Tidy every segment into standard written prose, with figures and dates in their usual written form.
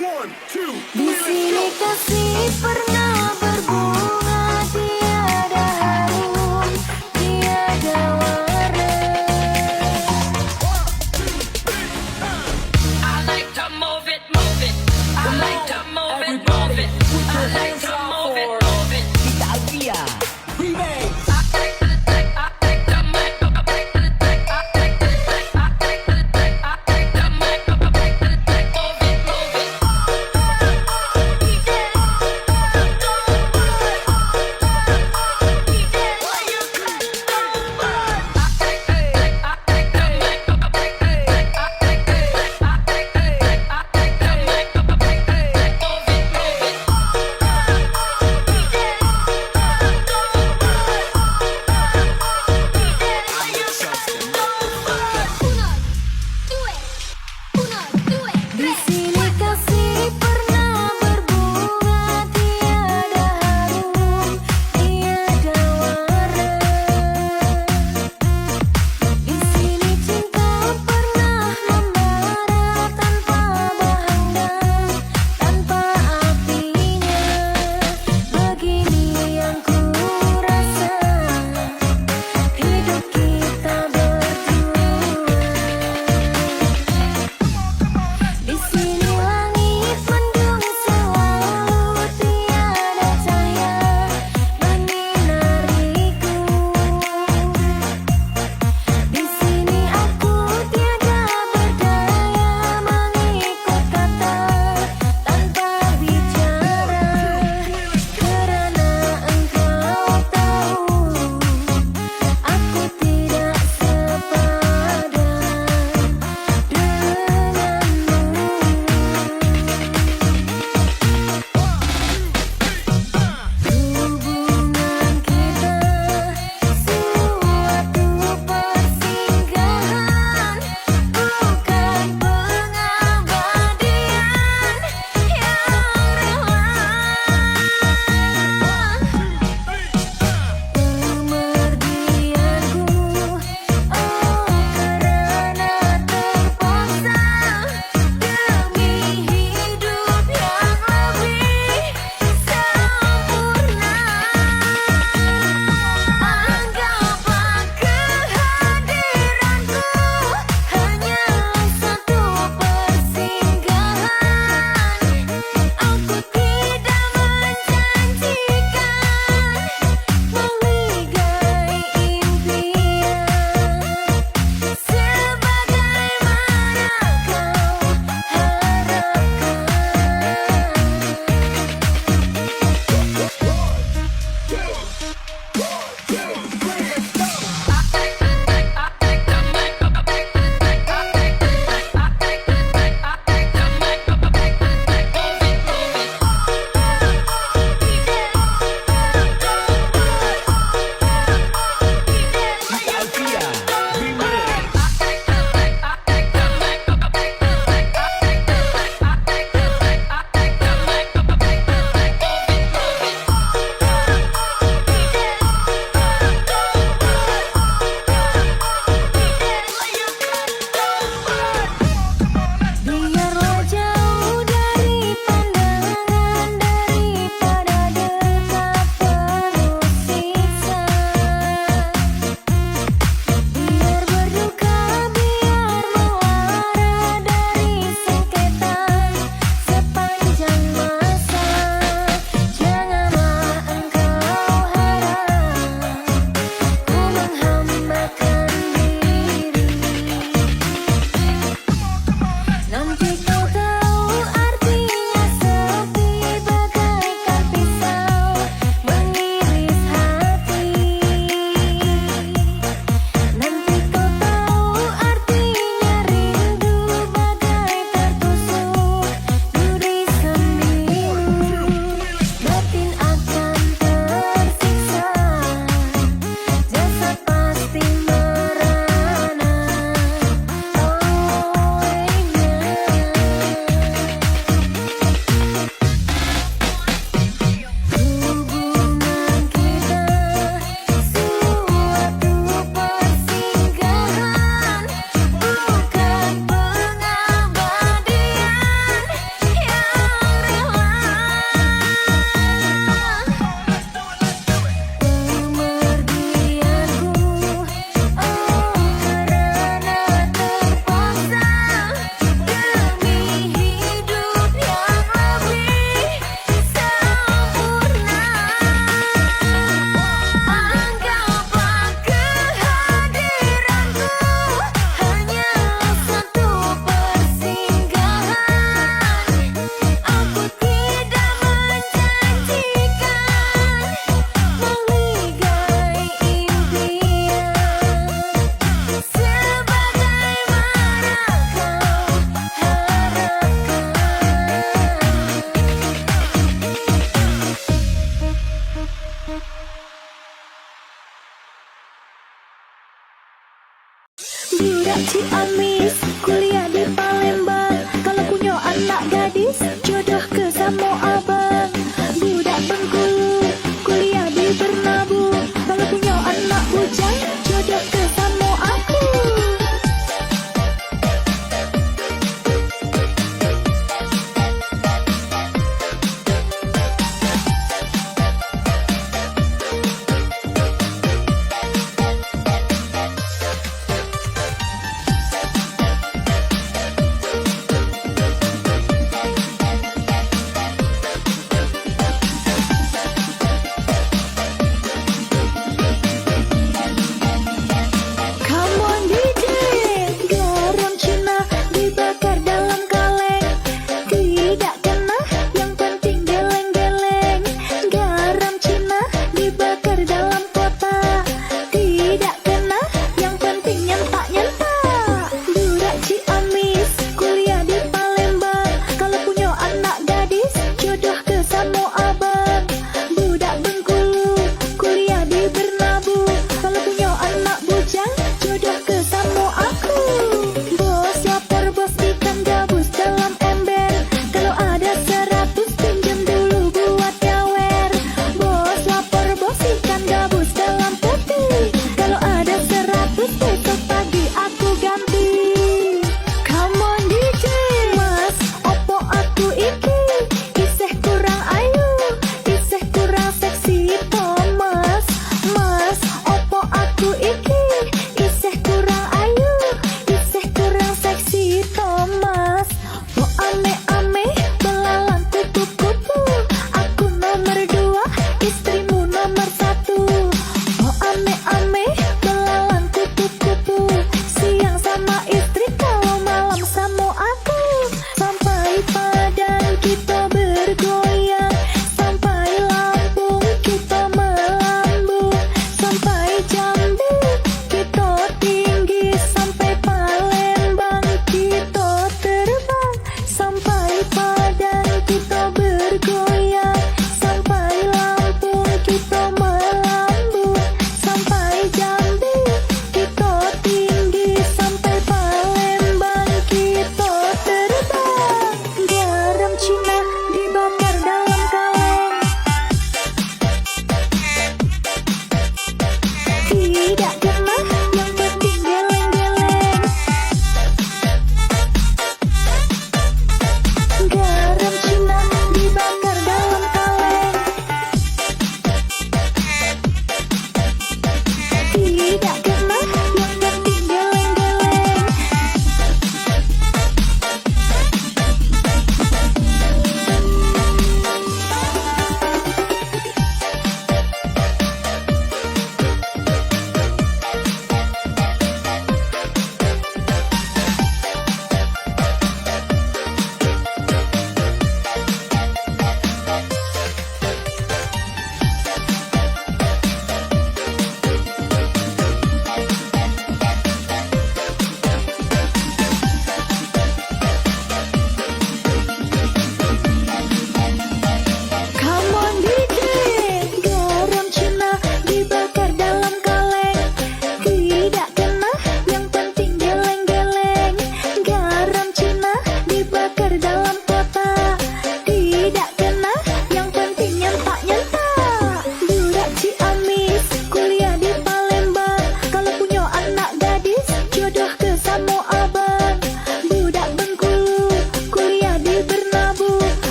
Di sini kasih pernah berbunga, tiada harum, tiada warna. I like to move it, move it. I like to move it, move it. I like to move it, move it. Italia Remix. Ciamis, kuliah di Palembang. Kalau punya anak gadis, jodoh ke Samo Abang. Budak Bengkulu, kuliah di Bernabung. Kalau punya anak bujang, jodoh ke Samo aku.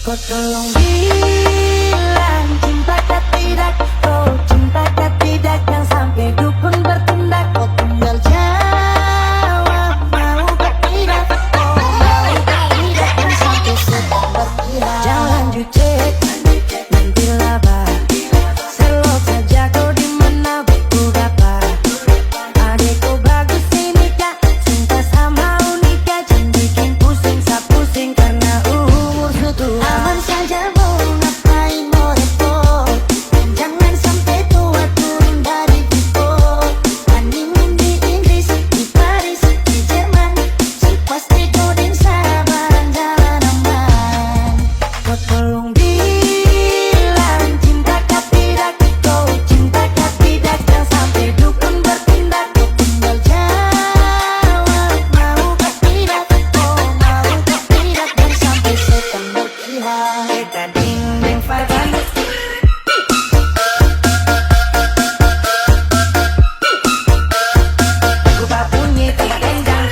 Kau tolong bilang cintakah tidak, oh cintakah tidak, yang sampai dukun bertindak. Kau tinggal jawab maukah tidak, oh maukah tidak, yang sampai sedang berkira. Jangan lanjut cek, nanti laba. Selok saja kau dimana buku dapat. Adekku bagus ini kak, cinta sama unika, jangan bikin pusing sapusing karena umur sudah. Aman saja mau ngapain mau repot, jangan sampai tua turun dari pipo. Honeymoon di Inggris, di Paris, di Jerman, si pasti godin sabaran jalan aman. Kau tolong bilang cintakah tidak, kau cintakah tidak, yang sampai dukun bertindak. Kau tinggal jawab maukah tidak, oh maukah tidak, dan sampai setan berkira. Kita dinding Farhan, gubah bunyi tempat tendang.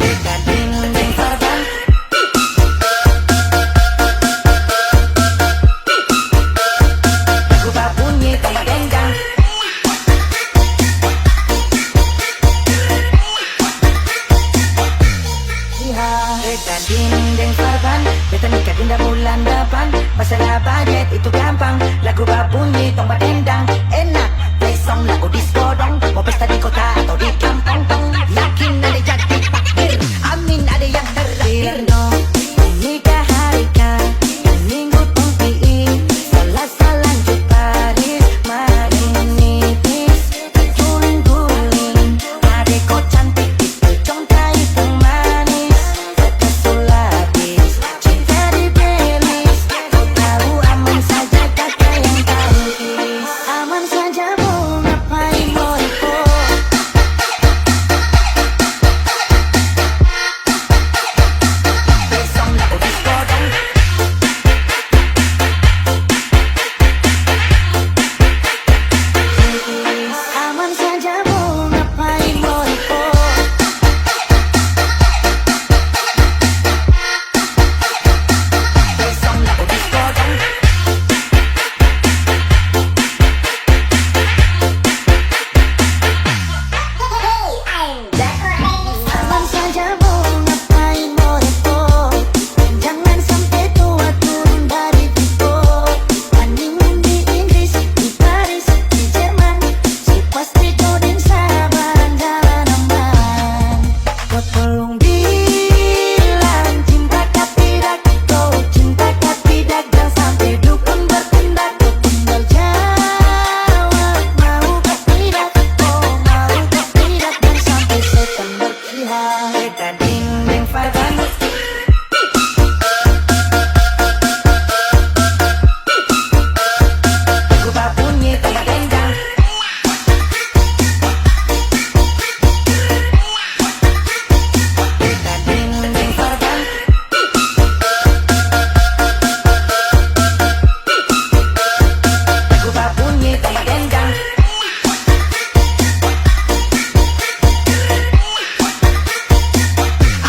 Kita dinding Farhan, gubah bunyi tempat tendang. Kita dinding Farhan, beta nikah dinda bulan depan. Masalah budget itu gampang, lagu babunyi tong batendang. Enak, play song lagu disco dong. Mau pesta di kota atau di kampung tong. Yakin ada jadi takdir, amin ada yang terakhir. Nikah hari kah, minggu tong PI, Selasa lanjut Paris, main nipis, guling-guling. Adekku cantik itu congkai tong manis, sulapis, cinta di belis. Kau tahu aman saja kakak yang tahu is. Aman saja mau ngapain mau repot, besok lagu disco dong. Aman saja mau ngapain mau repot, besok lagu disco dong. Aman saja mau ngapain mau repot, jangan sampai tua turun dari pipo. Honeymoon di Inggris, di Paris, di Jerman, si pasti godin sabaran jalan aman. Kau tolong bilang cintakah tidak, kau cintakah tidak, jangan sampai dukun bertindak. Kau tinggal jawab maukah tidak, oh maukah tidak, dan sampai setan berkira. Kita dinding Farhan, gubah bunyi tempat tendang. Kita dinding Farhan, gubah bunyi tempat tendang.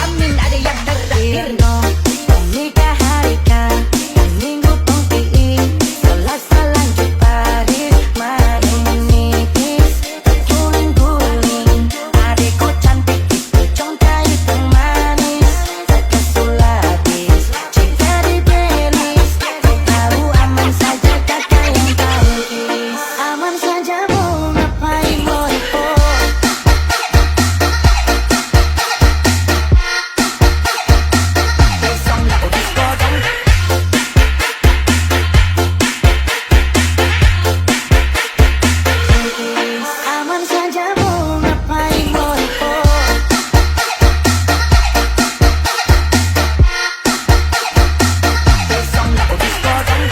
Amin ada yang terakhir. Nikah hari kah, minggu tong PI, Selasa lanjut Paris, main nipis, guling-guling. Adekku cantik itu congkai tong manis, sulapis, cinta di belis. Kau tahu aman saja kakak yang tahu is. Aman saja mau ngapain mau repot, besok lagu disco dong. Aman saja mau ngapain mau repot, besok lagu disco dong.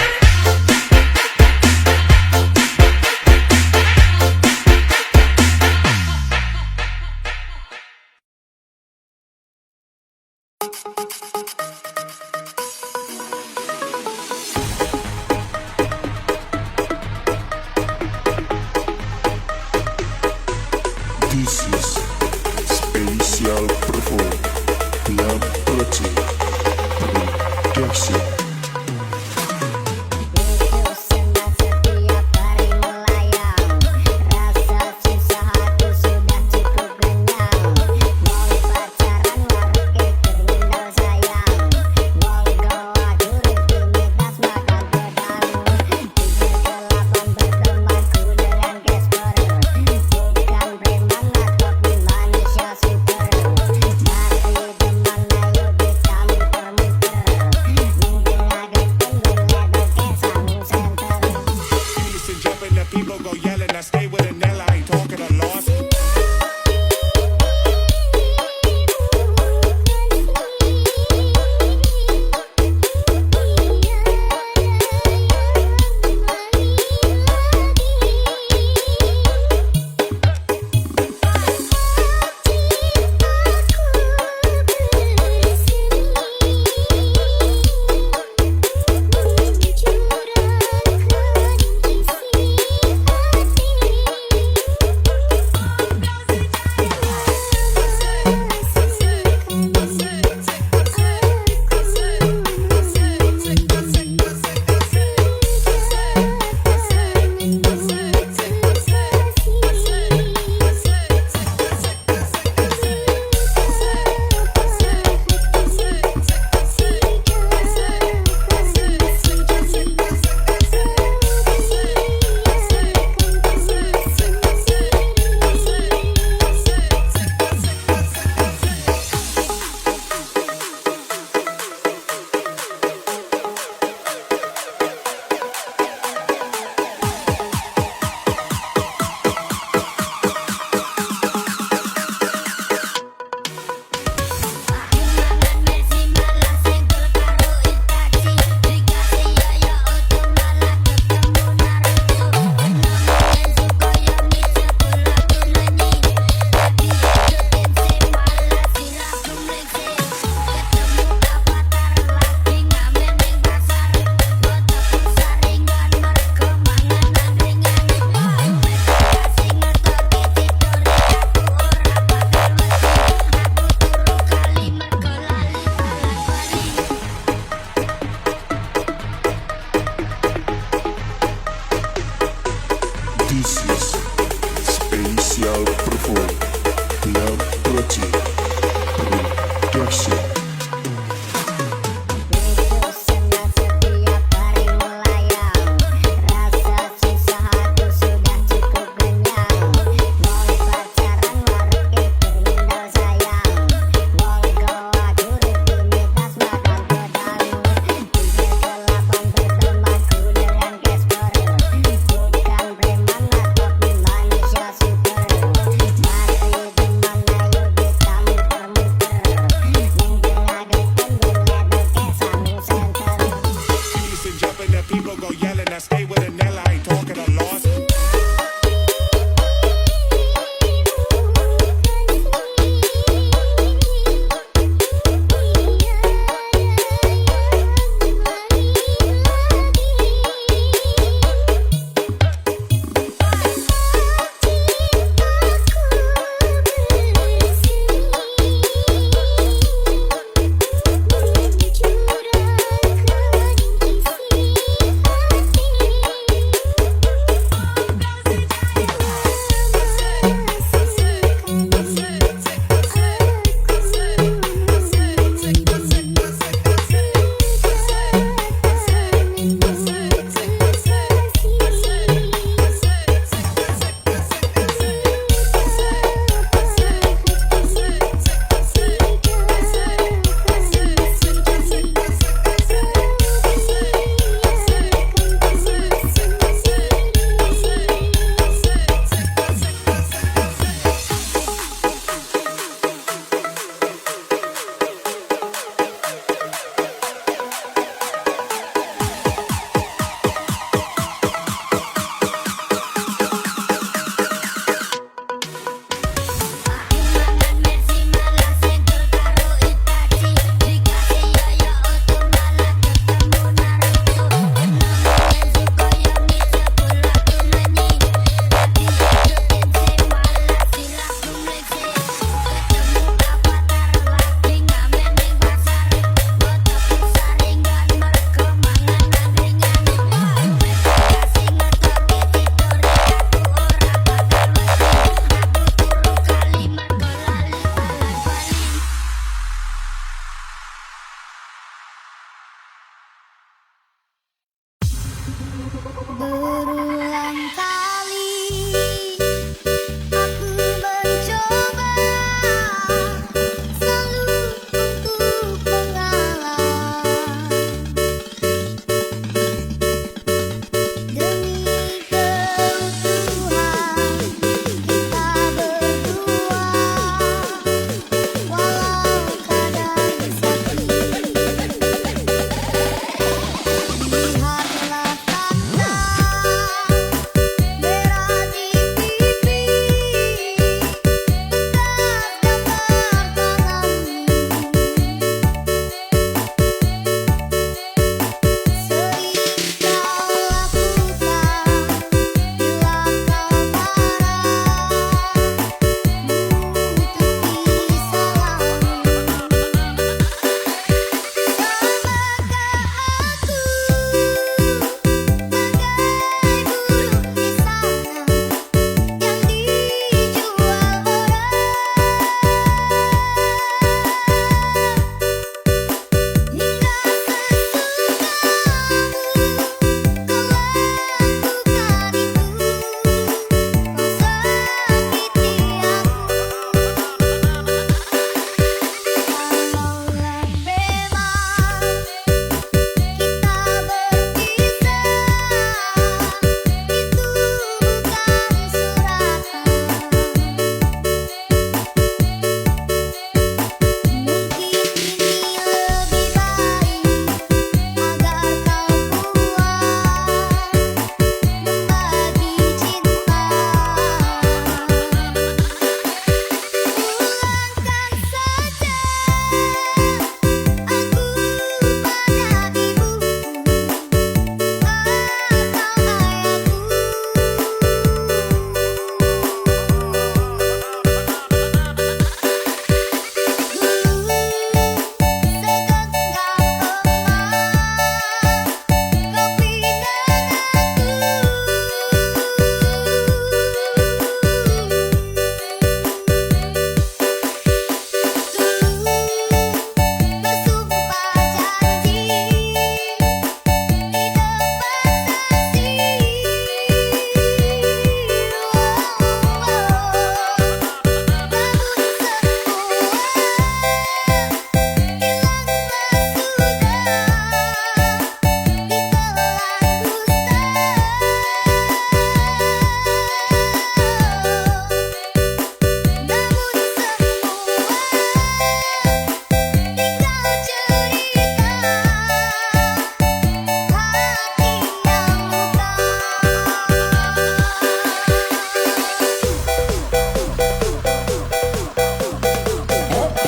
This is Space Spesial perform Yang Peci Production. Hidup senang setiap hari melayang, rasa susah hati sudah cukup kenyang. Wong pacaran warke terminal sayang, wong goa jurit timitas makan pedang. 3 ke 8 bertemanku dengan Casper, bukan preman tapi manusia super. Mari teman ayo kita muter-muter, mungkin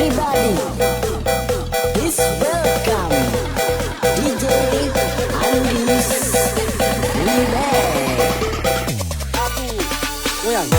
Everybody, please welcome DJ Andis Remix. Goyang.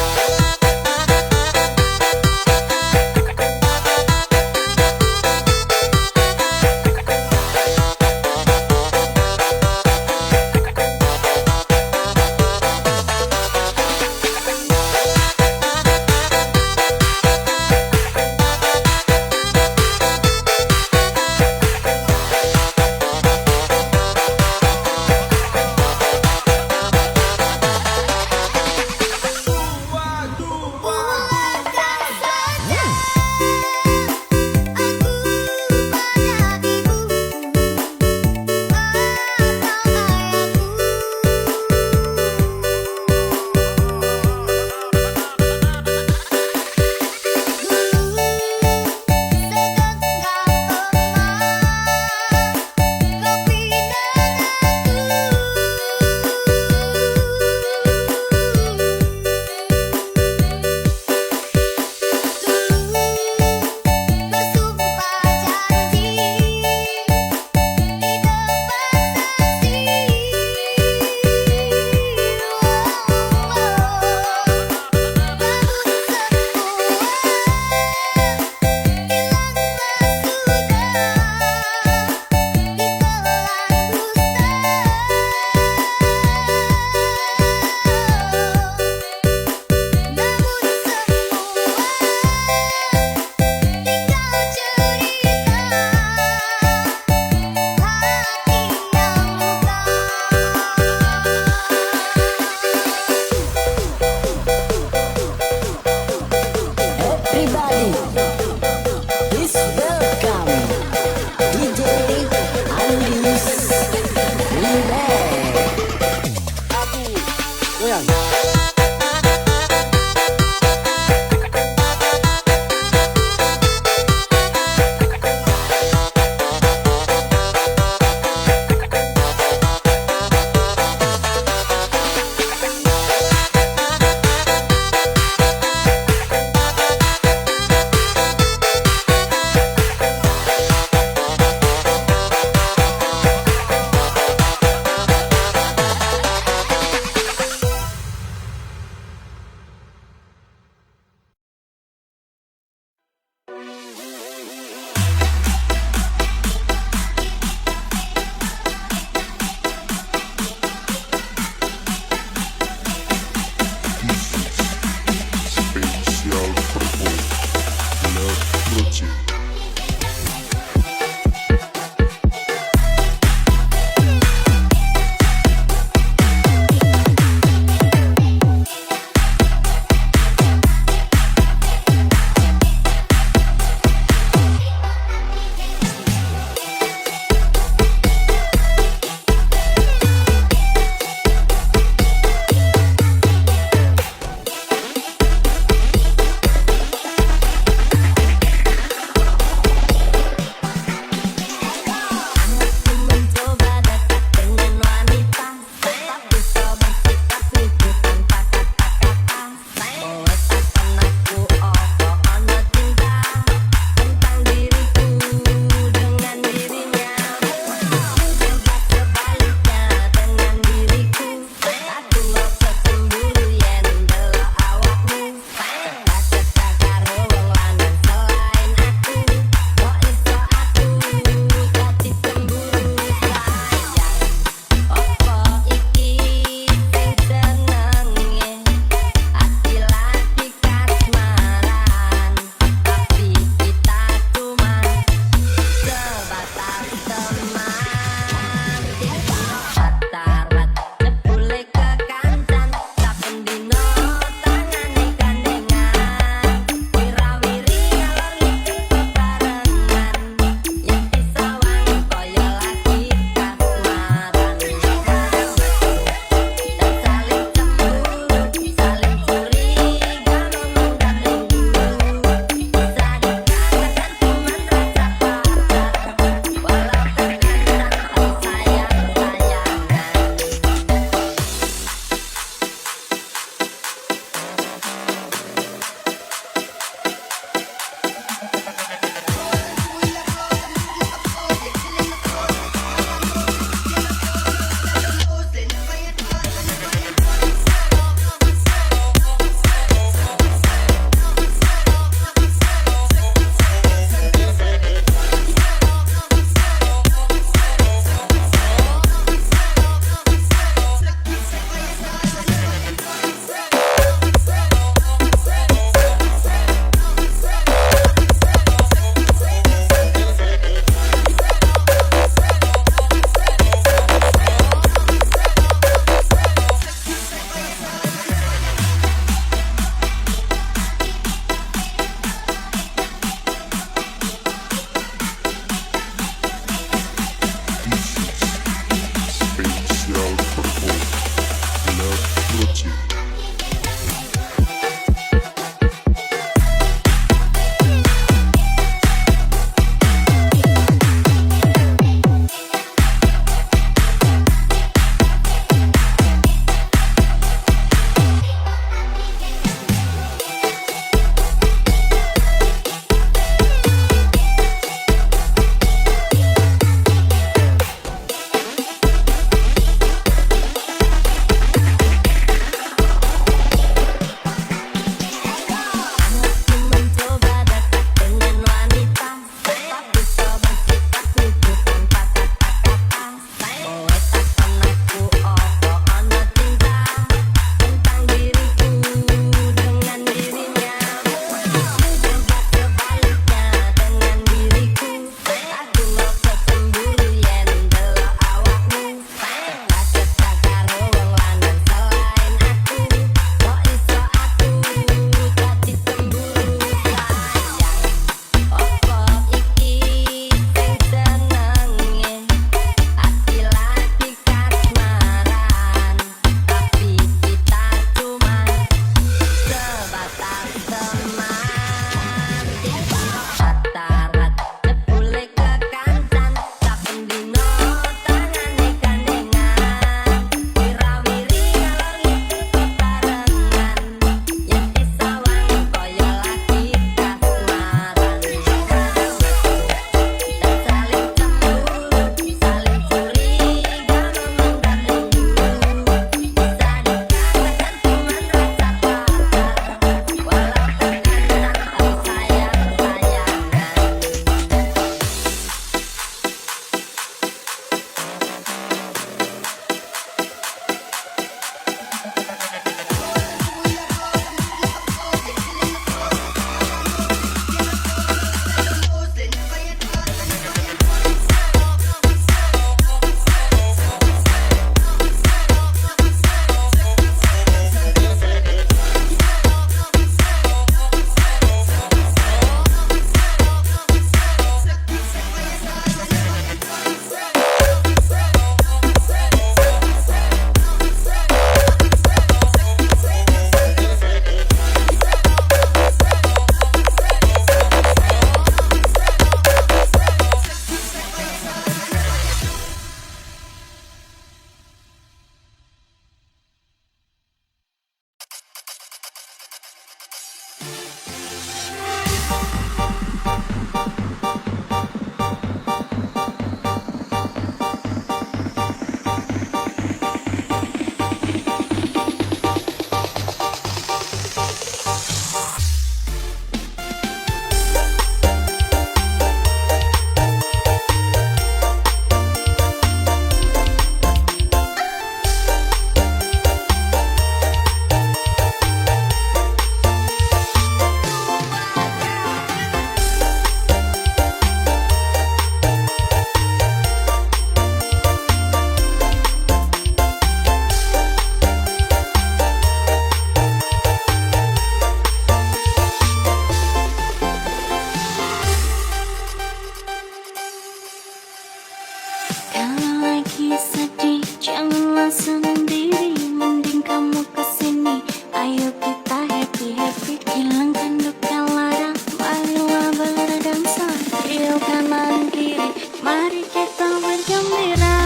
Mari kita bergembira,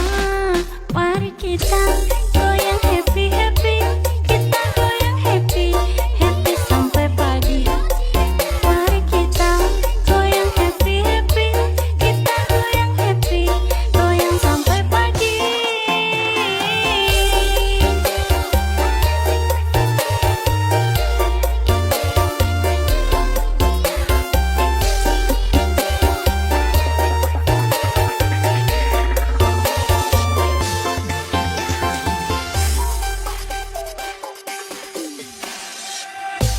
mari kita goyang happy happy, kita goyang happy happy sampai pagi. Mari kita goyang happy happy, kita goyang happy, goyang sampai pagi.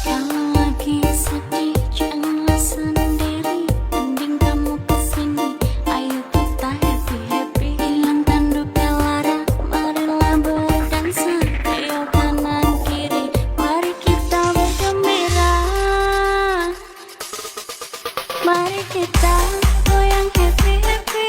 Kalau lagi sedih jangan sendiri, mending kamu kesini, ayo kita happy happy. Hilangkan duka lara, marilah berdansa, ayo kanan kiri, mari kita bergembira. Mari kita goyang happy happy,